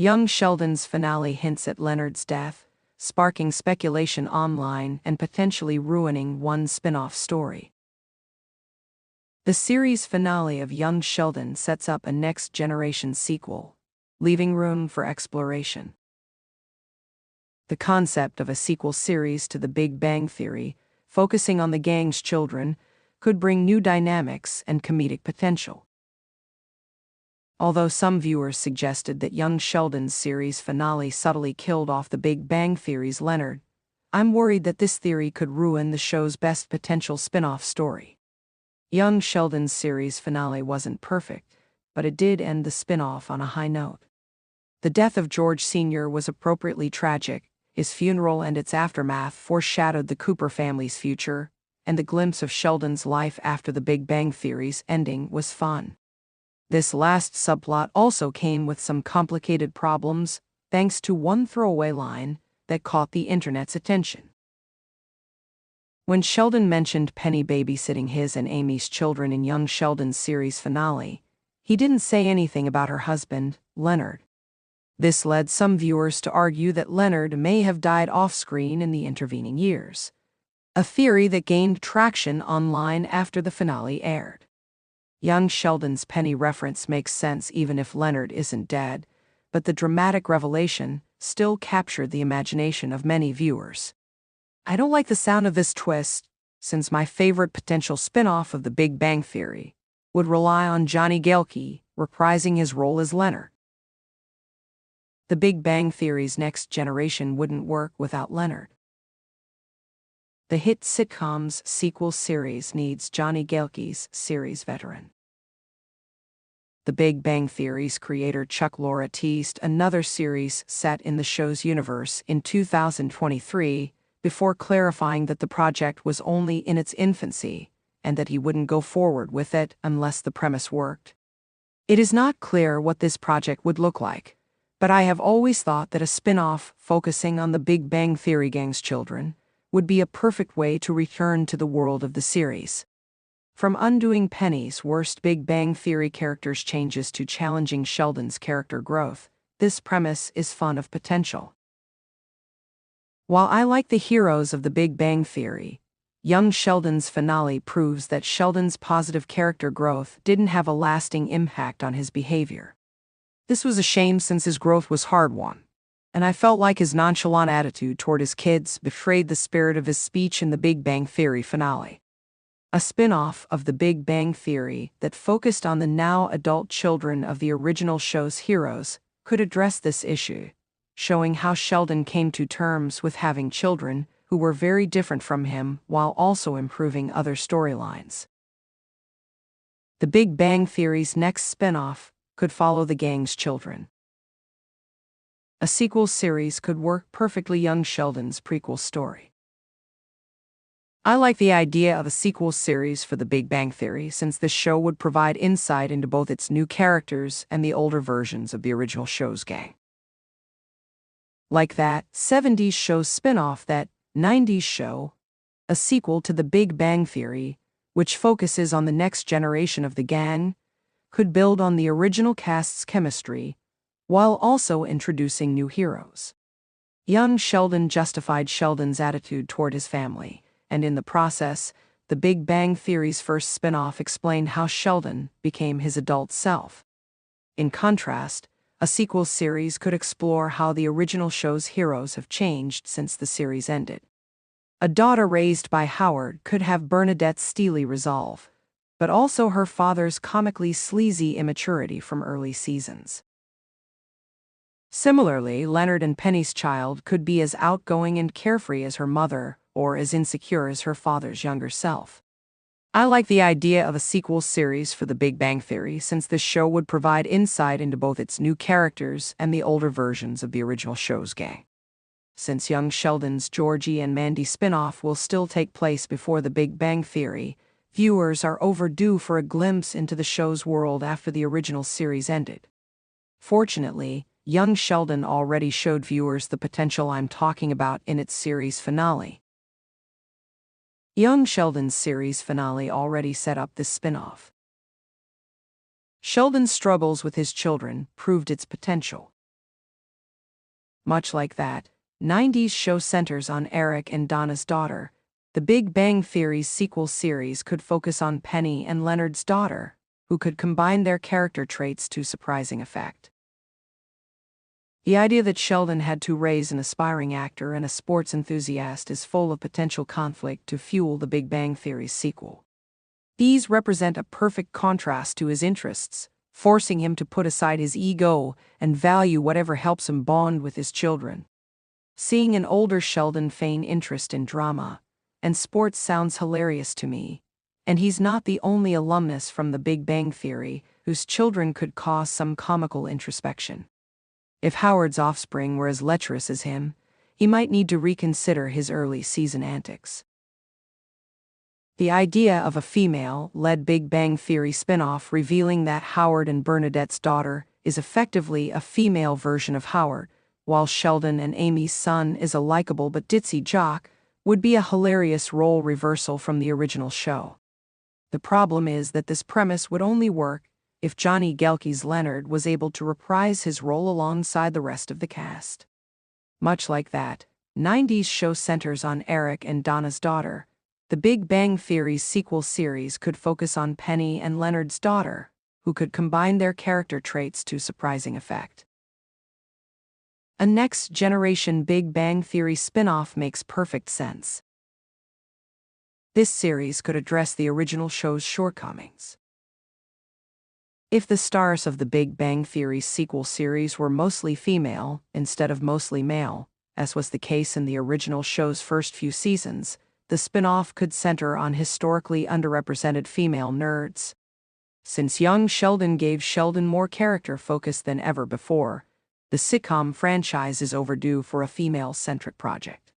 Young Sheldon's finale hints at Leonard's death, sparking speculation online and potentially ruining one spin-off story. The series finale of Young Sheldon sets up a next-generation sequel, leaving room for exploration. The concept of a sequel series to The Big Bang Theory, focusing on the gang's children, could bring new dynamics and comedic potential. Although some viewers suggested that Young Sheldon's series finale subtly killed off The Big Bang Theory's Leonard, I'm worried that this theory could ruin the show's best potential spin-off story. Young Sheldon's series finale wasn't perfect, but it did end the spin-off on a high note. The death of George Sr. was appropriately tragic. His funeral and its aftermath foreshadowed the Cooper family's future, and the glimpse of Sheldon's life after The Big Bang Theory's ending was fun. This last subplot also came with some complicated problems, thanks to one throwaway line that caught the internet's attention. When Sheldon mentioned Penny babysitting his and Amy's children in Young Sheldon's series finale, he didn't say anything about her husband, Leonard. This led some viewers to argue that Leonard may have died off-screen in the intervening years, a theory that gained traction online after the finale aired. Young Sheldon's Penny reference makes sense even if Leonard isn't dead, but the dramatic revelation still captured the imagination of many viewers. I don't like the sound of this twist, since my favorite potential spin-off of The Big Bang Theory would rely on Johnny Galecki reprising his role as Leonard. The Big Bang Theory's next generation wouldn't work without Leonard. The hit sitcom's sequel series needs Johnny Galecki's series veteran. The Big Bang Theory's creator Chuck Lorre teased another series set in the show's universe in 2023, before clarifying that the project was only in its infancy and that he wouldn't go forward with it unless the premise worked. It is not clear what this project would look like, but I have always thought that a spin-off focusing on the Big Bang Theory gang's children would be a perfect way to return to the world of the series. From undoing Penny's worst Big Bang Theory character's changes to challenging Sheldon's character growth, this premise is fun of potential. While I like the heroes of The Big Bang Theory, Young Sheldon's finale proves that Sheldon's positive character growth didn't have a lasting impact on his behavior. This was a shame since his growth was hard-won, and I felt like his nonchalant attitude toward his kids betrayed the spirit of his speech in The Big Bang Theory finale. A spin-off of The Big Bang Theory that focused on the now-adult children of the original show's heroes could address this issue, showing how Sheldon came to terms with having children who were very different from him while also improving other storylines. The Big Bang Theory's next spin-off could follow the gang's children. A sequel series could work perfectly Young Sheldon's prequel story. I like the idea of a sequel series for The Big Bang Theory since this show would provide insight into both its new characters and the older versions of the original show's gang. Like that 70s show spin-off, that 90s show, a sequel to The Big Bang Theory, which focuses on the next generation of the gang, could build on the original cast's chemistry while also introducing new heroes. Young Sheldon justified Sheldon's attitude toward his family, and in the process, The Big Bang Theory's first spin-off explained how Sheldon became his adult self. In contrast, a sequel series could explore how the original show's heroes have changed since the series ended. A daughter raised by Howard could have Bernadette's steely resolve, but also her father's comically sleazy immaturity from early seasons. Similarly, Leonard and Penny's child could be as outgoing and carefree as her mother, or as insecure as her father's younger self. I like the idea of a sequel series for The Big Bang Theory since this show would provide insight into both its new characters and the older versions of the original show's gang. Since Young Sheldon's Georgie and Mandy spin-off will still take place before The Big Bang Theory, viewers are overdue for a glimpse into the show's world after the original series ended. Fortunately, Young Sheldon already showed viewers the potential I'm talking about in its series finale. Young Sheldon's series finale already set up this spin-off. Sheldon's struggles with his children proved its potential. Much like that 90s show centers on Eric and Donna's daughter, the Big Bang Theory's sequel series could focus on Penny and Leonard's daughter, who could combine their character traits to surprising effect. The idea that Sheldon had to raise an aspiring actor and a sports enthusiast is full of potential conflict to fuel the Big Bang Theory's sequel. These represent a perfect contrast to his interests, forcing him to put aside his ego and value whatever helps him bond with his children. Seeing an older Sheldon feign interest in drama and sports sounds hilarious to me, and he's not the only alumnus from the Big Bang Theory whose children could cause some comical introspection. If Howard's offspring were as lecherous as him, he might need to reconsider his early season antics. The idea of a female-led Big Bang Theory spin-off revealing that Howard and Bernadette's daughter is effectively a female version of Howard, while Sheldon and Amy's son is a likable but ditzy jock, would be a hilarious role reversal from the original show. The problem is that this premise would only work if Johnny Gelke's Leonard was able to reprise his role alongside the rest of the cast. Much like that 90s show centers on Eric and Donna's daughter, the Big Bang Theory's sequel series could focus on Penny and Leonard's daughter, who could combine their character traits to surprising effect. A next-generation Big Bang Theory spin-off makes perfect sense. This series could address the original show's shortcomings. If the stars of the Big Bang Theory sequel series were mostly female instead of mostly male, as was the case in the original show's first few seasons, the spin-off could center on historically underrepresented female nerds. Since young Sheldon gave Sheldon more character focus than ever before, the sitcom franchise is overdue for a female-centric project.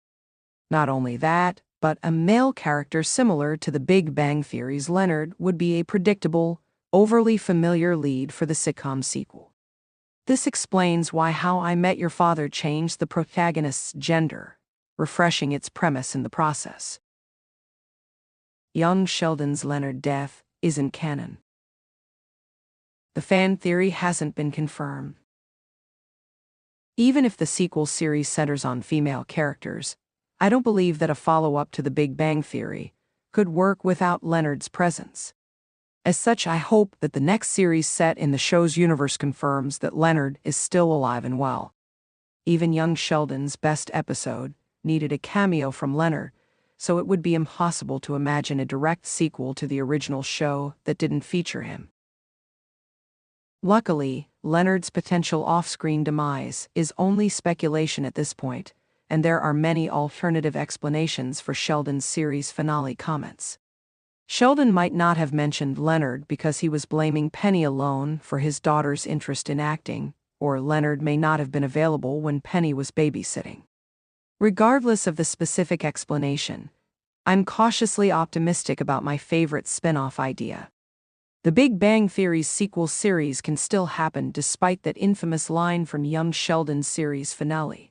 Not only that, but a male character similar to the Big Bang Theory's Leonard would be a predictable, overly familiar lead for the sitcom sequel. This explains why How I Met Your Father changed the protagonist's gender, refreshing its premise in the process. Young Sheldon's Leonard death isn't canon. The fan theory hasn't been confirmed. Even if the sequel series centers on female characters, I don't believe that a follow-up to The Big Bang Theory could work without Leonard's presence. As such, I hope that the next series set in the show's universe confirms that Leonard is still alive and well. Even young Sheldon's best episode needed a cameo from Leonard, so it would be impossible to imagine a direct sequel to the original show that didn't feature him. Luckily, Leonard's potential off-screen demise is only speculation at this point, and there are many alternative explanations for Sheldon's series finale comments. Sheldon might not have mentioned Leonard because he was blaming Penny alone for his daughter's interest in acting, or Leonard may not have been available when Penny was babysitting. Regardless of the specific explanation, I'm cautiously optimistic about my favorite spin-off idea. The Big Bang Theory's sequel series can still happen despite that infamous line from young Sheldon's series finale.